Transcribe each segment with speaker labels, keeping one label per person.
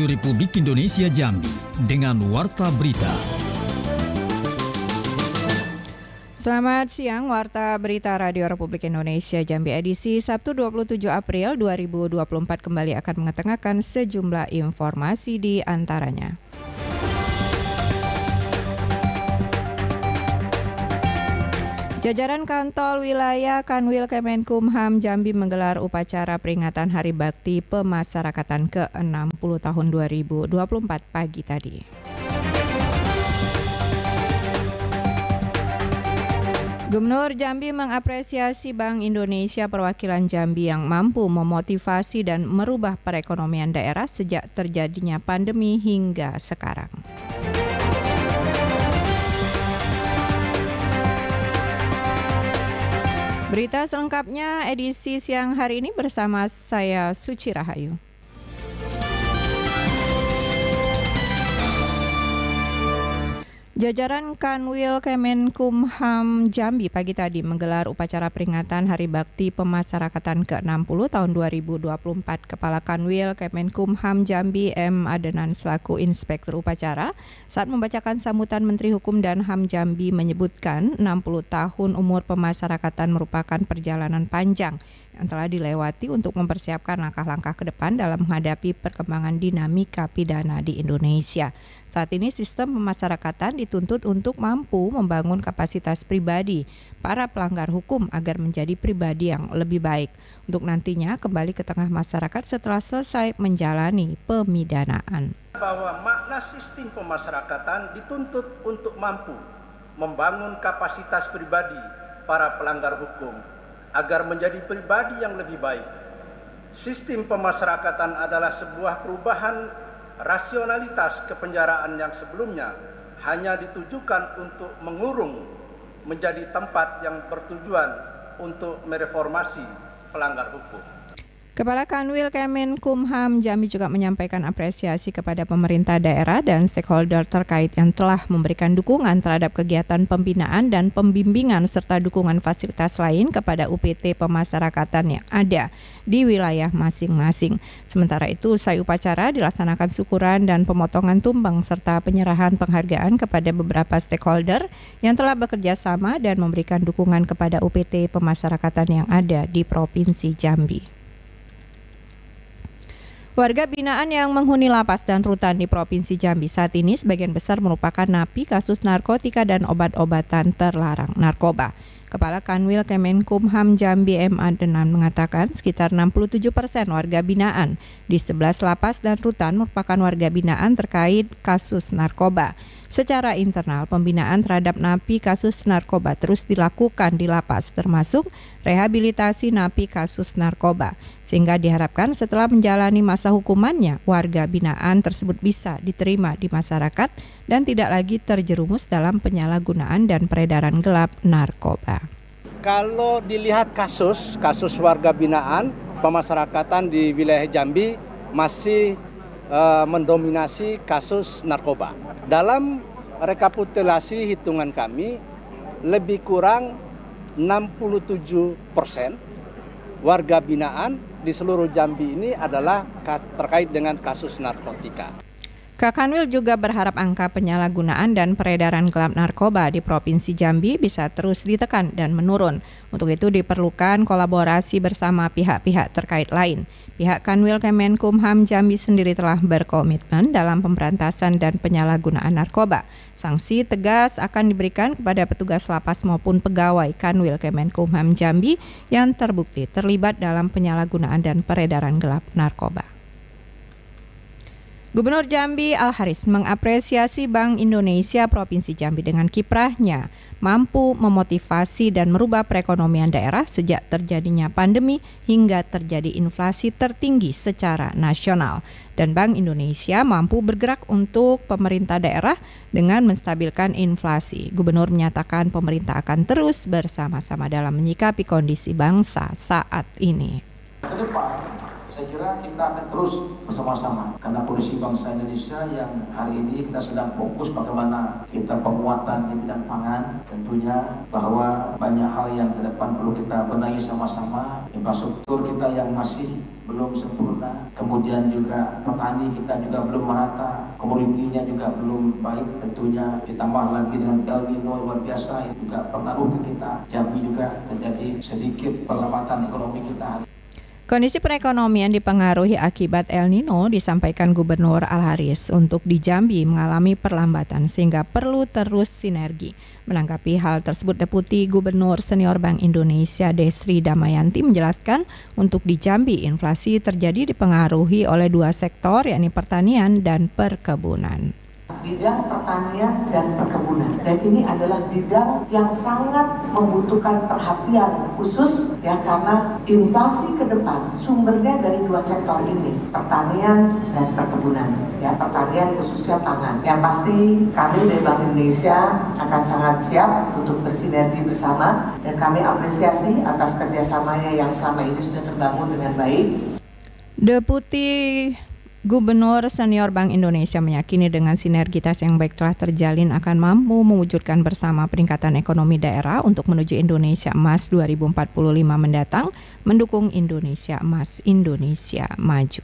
Speaker 1: Radio Republik Indonesia Jambi dengan Warta Berita.
Speaker 2: Selamat siang, Warta Berita Radio Republik Indonesia Jambi edisi Sabtu 27 April 2024 kembali akan mengetengahkan sejumlah informasi di antaranya. Jajaran Kantol Wilayah Kanwil Kemenkumham Jambi menggelar upacara peringatan Hari Bakti Pemasyarakatan ke-60 tahun 2024 pagi tadi. Gubernur Jambi mengapresiasi Bank Indonesia perwakilan Jambi yang mampu memotivasi dan merubah perekonomian daerah sejak terjadinya pandemi hingga sekarang. Berita selengkapnya edisi siang hari ini bersama saya Suci Rahayu. Jajaran Kanwil Kemenkumham Jambi pagi tadi menggelar upacara peringatan Hari Bakti Pemasyarakatan ke-60 tahun 2024. Kepala Kanwil Kemenkumham Jambi M. Adenan selaku Inspektur Upacara saat membacakan sambutan Menteri Hukum dan HAM Jambi menyebutkan 60 tahun umur pemasyarakatan merupakan perjalanan panjang yang telah dilewati untuk mempersiapkan langkah-langkah ke depan dalam menghadapi perkembangan dinamika pidana di Indonesia. Saat ini sistem pemasyarakatan dituntut untuk mampu membangun kapasitas pribadi para pelanggar hukum agar menjadi pribadi yang lebih baik untuk nantinya kembali ke tengah masyarakat setelah selesai menjalani pemidanaan.
Speaker 3: Bahwa makna sistem pemasyarakatan dituntut untuk mampu membangun kapasitas pribadi para pelanggar hukum agar menjadi pribadi yang lebih baik. Sistem pemasyarakatan adalah sebuah perubahan rasionalitas kepenjaraan yang sebelumnya hanya ditujukan untuk mengurung menjadi tempat yang bertujuan untuk mereformasi pelanggar hukum.
Speaker 2: Kepala Kanwil Kemenkumham Jambi juga menyampaikan apresiasi kepada pemerintah daerah dan stakeholder terkait yang telah memberikan dukungan terhadap kegiatan pembinaan dan pembimbingan serta dukungan fasilitas lain kepada UPT pemasyarakatan yang ada di wilayah masing-masing. Sementara itu, usai upacara dilaksanakan syukuran dan pemotongan tumpeng serta penyerahan penghargaan kepada beberapa stakeholder yang telah bekerja sama dan memberikan dukungan kepada UPT pemasyarakatan yang ada di Provinsi Jambi. Warga binaan yang menghuni lapas dan rutan di Provinsi Jambi saat ini sebagian besar merupakan napi kasus narkotika dan obat-obatan terlarang narkoba. Kepala Kanwil Kemenkumham Jambi M. Adenan mengatakan sekitar 67% warga binaan di 11 lapas dan rutan merupakan warga binaan terkait kasus narkoba. Secara internal, pembinaan terhadap napi kasus narkoba terus dilakukan di lapas, termasuk rehabilitasi napi kasus narkoba, sehingga diharapkan setelah menjalani masa hukumannya, warga binaan tersebut bisa diterima di masyarakat dan tidak lagi terjerumus dalam penyalahgunaan dan peredaran gelap narkoba.
Speaker 3: Kalau dilihat kasus warga binaan pemasyarakatan di wilayah Jambi masih mendominasi kasus narkoba. Dalam rekapitulasi hitungan kami, lebih kurang 67% warga binaan di seluruh Jambi ini adalah terkait dengan kasus narkotika.
Speaker 2: Kakanwil juga berharap angka penyalahgunaan dan peredaran gelap narkoba di Provinsi Jambi bisa terus ditekan dan menurun. Untuk itu diperlukan kolaborasi bersama pihak-pihak terkait lain. Pihak Kanwil Kemenkumham Jambi sendiri telah berkomitmen dalam pemberantasan dan penyalahgunaan narkoba. Sanksi tegas akan diberikan kepada petugas lapas maupun pegawai Kanwil Kemenkumham Jambi yang terbukti terlibat dalam penyalahgunaan dan peredaran gelap narkoba. Gubernur Jambi Al-Haris mengapresiasi Bank Indonesia Provinsi Jambi dengan kiprahnya mampu memotivasi dan merubah perekonomian daerah sejak terjadinya pandemi hingga terjadi inflasi tertinggi secara nasional. Dan Bank Indonesia mampu bergerak untuk pemerintah daerah dengan menstabilkan inflasi. Gubernur menyatakan pemerintah akan terus bersama-sama dalam menyikapi kondisi bangsa saat ini.
Speaker 4: Ke depan Saya kira kita akan terus bersama-sama karena kondisi bangsa Indonesia yang hari ini kita sedang fokus bagaimana kita penguatan di bidang pangan. Tentunya bahwa banyak hal yang ke depan perlu kita benahi sama-sama. Infrastruktur kita yang masih belum sempurna, kemudian juga petani kita juga belum merata, komoditinya juga belum baik, tentunya ditambah lagi dengan El Nino luar biasa itu juga pengaruh ke kita. Jambi juga terjadi sedikit perlambatan ekonomi kita hari.
Speaker 2: Kondisi perekonomian dipengaruhi akibat El Nino disampaikan Gubernur Al-Haris. Untuk di Jambi mengalami perlambatan sehingga perlu terus sinergi. Menanggapi hal tersebut, Deputi Gubernur Senior Bank Indonesia Desri Damayanti menjelaskan untuk di Jambi inflasi terjadi dipengaruhi oleh dua sektor yakni pertanian dan perkebunan.
Speaker 5: Bidang pertanian dan perkebunan, dan ini adalah bidang yang sangat membutuhkan perhatian khusus ya, karena inflasi ke depan sumbernya dari dua sektor ini, pertanian dan perkebunan ya, pertanian khususnya pangan. Yang pasti kami dari Bank Indonesia akan sangat siap untuk bersinergi bersama dan kami apresiasi atas kerjasamanya yang selama ini sudah terbangun dengan baik.
Speaker 2: Deputi Gubernur Senior Bank Indonesia meyakini dengan sinergitas yang baik telah terjalin akan mampu mewujudkan bersama peningkatan ekonomi daerah untuk menuju Indonesia Emas 2045 mendatang, mendukung Indonesia Emas, Indonesia Maju.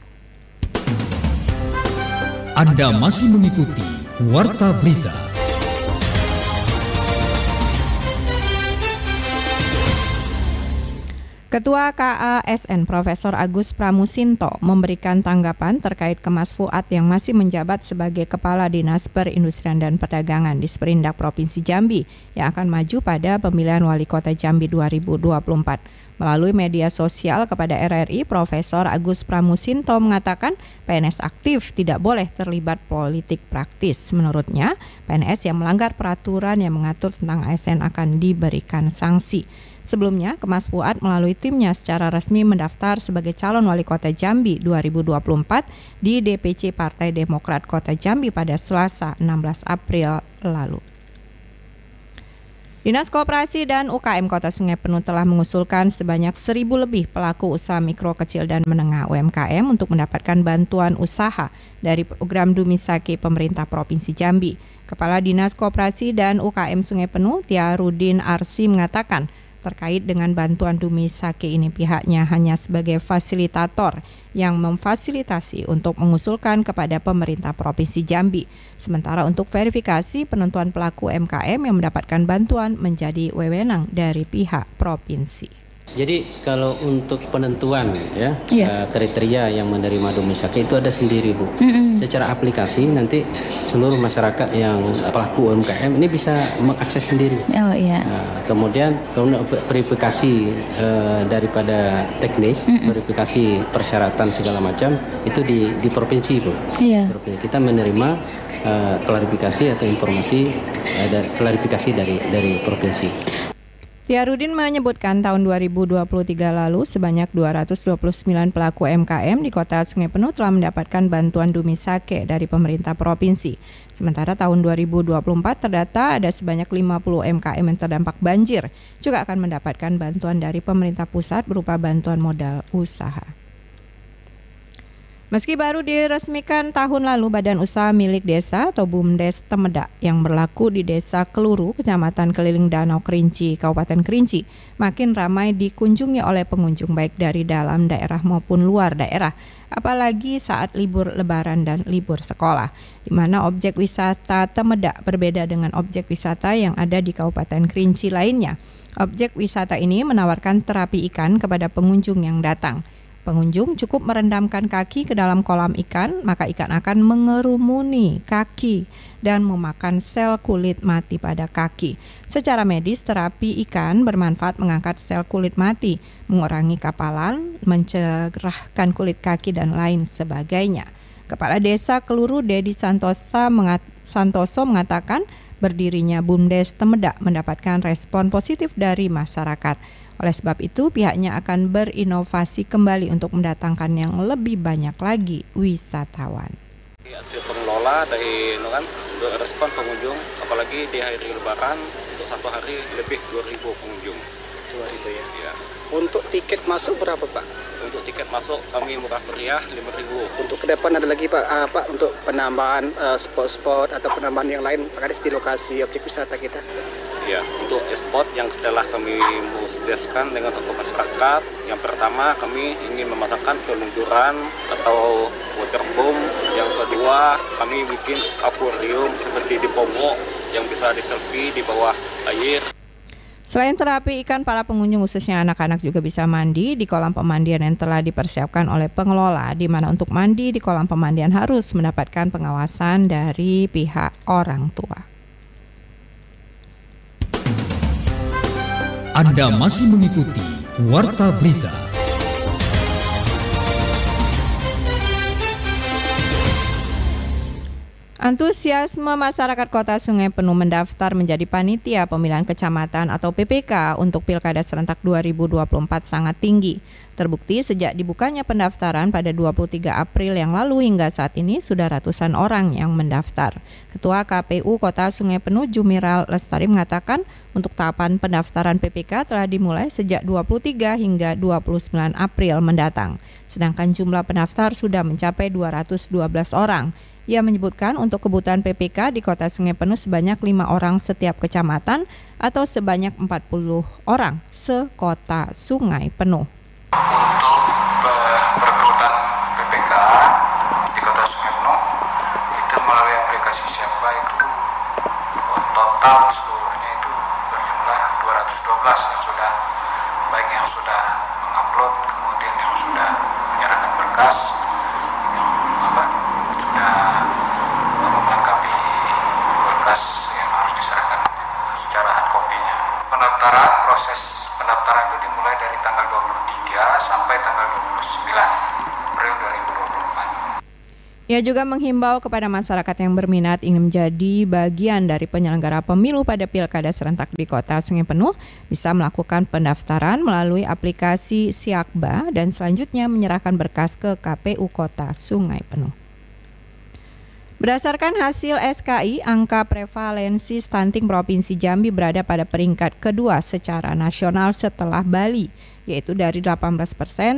Speaker 1: Anda masih mengikuti Warta Berita.
Speaker 2: Ketua KASN Profesor Agus Pramusinto memberikan tanggapan terkait Kemas Fuad yang masih menjabat sebagai Kepala Dinas Perindustrian dan Perdagangan di Sperindak Provinsi Jambi yang akan maju pada pemilihan Wali Kota Jambi 2024. Melalui media sosial kepada RRI, Profesor Agus Pramusinto mengatakan PNS aktif tidak boleh terlibat politik praktis. Menurutnya, PNS yang melanggar peraturan yang mengatur tentang ASN akan diberikan sanksi. Sebelumnya, Kemas Fuad melalui timnya secara resmi mendaftar sebagai calon wali kota Jambi 2024 di DPC Partai Demokrat Kota Jambi pada Selasa 16 April lalu. Dinas Koperasi dan UKM Kota Sungai Penuh telah mengusulkan sebanyak 1.000 lebih pelaku usaha mikro, kecil, dan menengah UMKM untuk mendapatkan bantuan usaha dari program Dumisake pemerintah Provinsi Jambi. Kepala Dinas Koperasi dan UKM Sungai Penuh, Tiarudin Arsi, mengatakan terkait dengan bantuan Dumisake ini pihaknya hanya sebagai fasilitator yang memfasilitasi untuk mengusulkan kepada pemerintah Provinsi Jambi. Sementara untuk verifikasi penentuan pelaku UMKM yang mendapatkan bantuan menjadi wewenang dari pihak provinsi.
Speaker 6: Jadi kalau untuk penentuan ya kriteria yang menerima Dumisake itu ada sendiri, Bu. Secara aplikasi nanti seluruh masyarakat yang pelaku UMKM ini bisa mengakses sendiri. Kemudian verifikasi daripada teknis, verifikasi persyaratan segala macam itu di provinsi, Bu. Kita menerima klarifikasi atau informasi klarifikasi dari provinsi.
Speaker 2: Tiarudin menyebutkan tahun 2023 lalu sebanyak 229 pelaku UMKM di Kota Sungai Penuh telah mendapatkan bantuan Dumisake dari pemerintah provinsi. Sementara tahun 2024 terdata ada sebanyak 50 UMKM yang terdampak banjir juga akan mendapatkan bantuan dari pemerintah pusat berupa bantuan modal usaha. Meski baru diresmikan tahun lalu, Badan Usaha Milik Desa atau BUMDes Temedak yang berlaku di Desa Keluru, Kecamatan Keliling Danau Kerinci, Kabupaten Kerinci, makin ramai dikunjungi oleh pengunjung baik dari dalam daerah maupun luar daerah, apalagi saat libur lebaran dan libur sekolah, di mana objek wisata Temedak berbeda dengan objek wisata yang ada di Kabupaten Kerinci lainnya. Objek wisata ini menawarkan terapi ikan kepada pengunjung yang datang. Pengunjung cukup merendamkan kaki ke dalam kolam ikan, maka ikan akan mengerumuni kaki dan memakan sel kulit mati pada kaki. Secara medis, terapi ikan bermanfaat mengangkat sel kulit mati, mengurangi kapalan, mencerahkan kulit kaki, dan lain sebagainya. Kepala Desa Keluru Dedi Santoso mengatakan berdirinya BUMDes Temedak mendapatkan respon positif dari masyarakat. Oleh sebab itu, pihaknya akan berinovasi kembali untuk mendatangkan yang lebih banyak lagi wisatawan.
Speaker 7: Hasil pengelola dari respon pengunjung, apalagi di hari Lebaran untuk satu hari lebih 2.000 pengunjung.
Speaker 8: 2 itu ya.
Speaker 7: Ya.
Speaker 8: Untuk tiket masuk berapa Pak?
Speaker 7: Untuk tiket masuk kami murah meriah 5.000.
Speaker 8: Untuk ke depan ada lagi Pak, untuk penambahan spot-spot atau penambahan yang lain Pak Kades di lokasi objek wisata kita.
Speaker 7: Ya, untuk spot yang telah kami sediakan dengan tokoh masyarakat, yang pertama kami ingin memasangkan peluncuran atau waterboom. Yang kedua, kami bikin akuarium seperti di Pomo yang bisa di-selfie di bawah air.
Speaker 2: Selain terapi ikan, para pengunjung khususnya anak-anak juga bisa mandi di kolam pemandian yang telah dipersiapkan oleh pengelola, di mana untuk mandi di kolam pemandian harus mendapatkan pengawasan dari pihak orang tua.
Speaker 1: Anda masih mengikuti Warta Berita.
Speaker 2: Antusiasme masyarakat Kota Sungai Penuh mendaftar menjadi panitia pemilihan kecamatan atau PPK untuk Pilkada serentak 2024 sangat tinggi. Terbukti sejak dibukanya pendaftaran pada 23 April yang lalu hingga saat ini sudah ratusan orang yang mendaftar. Ketua KPU Kota Sungai Penuh Jumiral Lestari mengatakan untuk tahapan pendaftaran PPK telah dimulai sejak 23 hingga 29 April mendatang. Sedangkan jumlah pendaftar sudah mencapai 212 orang. Ia menyebutkan untuk kebutuhan PPK di Kota Sungai Penuh sebanyak 5 orang setiap kecamatan atau sebanyak 40 orang sekota Sungai Penuh.
Speaker 9: Untuk perekrutan PPK di Kota Sungai Penuh itu melalui aplikasi Siapa itu total seluruhnya itu berjumlah 212 yang sudah, baik yang sudah mengupload, kemudian yang sudah menyerahkan berkas, yang sudah melengkapi berkas yang harus diserahkan secara hard copy-nya. Proses pendaftaran itu dimulai dari tanggal 23 sampai tanggal 29 April 2024.
Speaker 2: Ia juga menghimbau kepada masyarakat yang berminat ingin menjadi bagian dari penyelenggara pemilu pada Pilkada serentak di Kota Sungai Penuh bisa melakukan pendaftaran melalui aplikasi Siakba dan selanjutnya menyerahkan berkas ke KPU Kota Sungai Penuh. Berdasarkan hasil SKI, angka prevalensi stunting Provinsi Jambi berada pada peringkat kedua secara nasional setelah Bali, yaitu dari 18%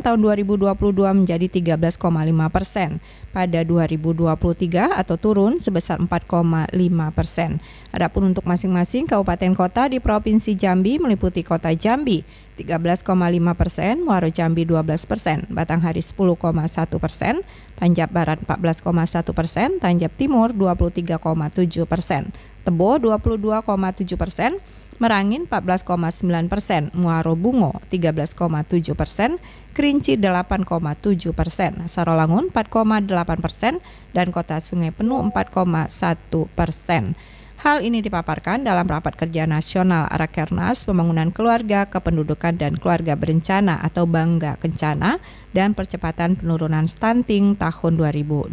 Speaker 2: tahun 2022 menjadi 13,5% pada 2023 atau turun sebesar 4,5%. Adapun untuk masing-masing kabupaten kota di Provinsi Jambi meliputi Kota Jambi 13,5%, Muaro Jambi 12%, Batanghari 10,1%, Tanjab Barat 14,1%, Tanjab Timur 23,7%, Tebo 22,7%, Merangin 14,9%, Muaro Bungo 13,7%, Kerinci 8,7%, Sarolangun 4,8%, dan Kota Sungai Penuh 4,1%. Hal ini dipaparkan dalam Rapat Kerja Nasional Rakernas Pembangunan Keluarga, Kependudukan dan Keluarga Berencana atau Bangga Kencana dan Percepatan Penurunan Stunting tahun 2024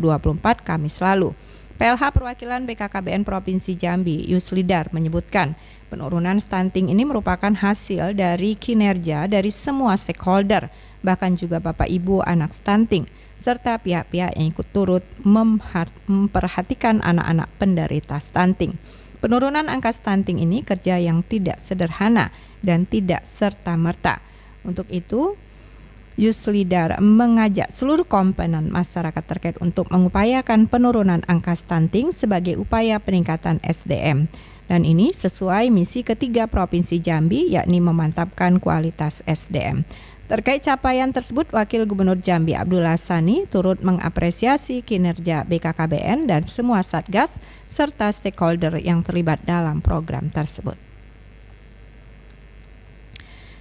Speaker 2: Kamis lalu. PLH Perwakilan BKKBN Provinsi Jambi, Yuslidar, menyebutkan penurunan stunting ini merupakan hasil dari kinerja dari semua stakeholder, bahkan juga Bapak Ibu anak stunting, serta pihak-pihak yang ikut turut memperhatikan anak-anak penderita stunting. Penurunan angka stunting ini kerja yang tidak sederhana dan tidak serta-merta. Untuk itu, Yuslidar mengajak seluruh komponen masyarakat terkait untuk mengupayakan penurunan angka stunting sebagai upaya peningkatan SDM. Dan ini sesuai misi ketiga Provinsi Jambi, yakni memantapkan kualitas SDM. Terkait capaian tersebut, Wakil Gubernur Jambi Abdullah Sani turut mengapresiasi kinerja BKKBN dan semua satgas serta stakeholder yang terlibat dalam program tersebut.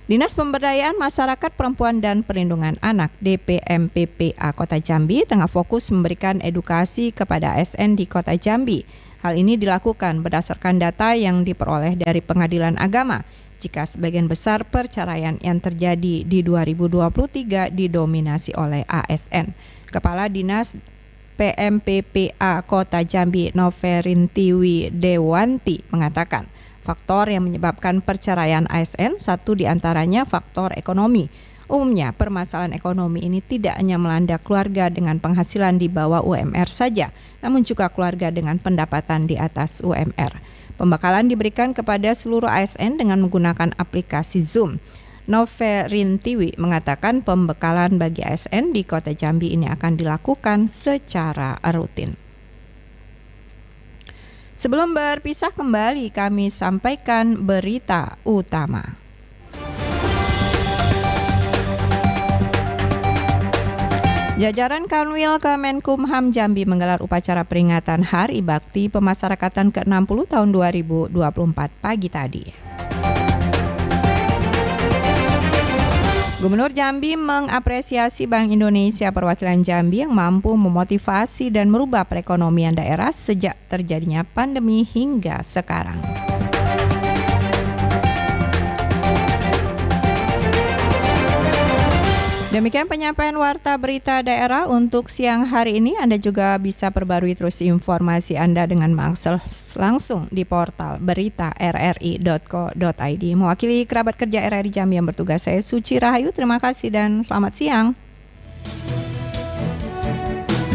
Speaker 2: Dinas Pemberdayaan Masyarakat Perempuan dan Perlindungan Anak DPMPPA Kota Jambi tengah fokus memberikan edukasi kepada ASN di Kota Jambi. Hal ini dilakukan berdasarkan data yang diperoleh dari Pengadilan Agama. Jika sebagian besar perceraian yang terjadi di 2023 didominasi oleh ASN. Kepala Dinas PMPPA Kota Jambi Noverintiwi Dewanti mengatakan, faktor yang menyebabkan perceraian ASN, satu diantaranya faktor ekonomi. Umumnya permasalahan ekonomi ini tidak hanya melanda keluarga dengan penghasilan di bawah UMR saja, namun juga keluarga dengan pendapatan di atas UMR. Pembekalan diberikan kepada seluruh ASN dengan menggunakan aplikasi Zoom. Noverintiwi mengatakan pembekalan bagi ASN di Kota Jambi ini akan dilakukan secara rutin. Sebelum berpisah kembali, kami sampaikan berita utama. Jajaran Kanwil Kemenkumham Jambi menggelar upacara peringatan Hari Bakti Pemasyarakatan ke-60 tahun 2024 pagi tadi. Gubernur Jambi mengapresiasi Bank Indonesia Perwakilan Jambi yang mampu memotivasi dan merubah perekonomian daerah sejak terjadinya pandemi hingga sekarang. Demikian penyampaian Warta Berita Daerah untuk siang hari ini. Anda juga bisa perbarui terus informasi Anda dengan mengakses langsung di portal berita rri.co.id. Mewakili kerabat kerja RRI Jambi yang bertugas, saya Suci Rahayu. Terima kasih dan selamat siang.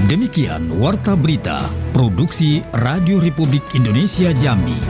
Speaker 1: Demikian Warta Berita, Produksi Radio Republik Indonesia Jambi.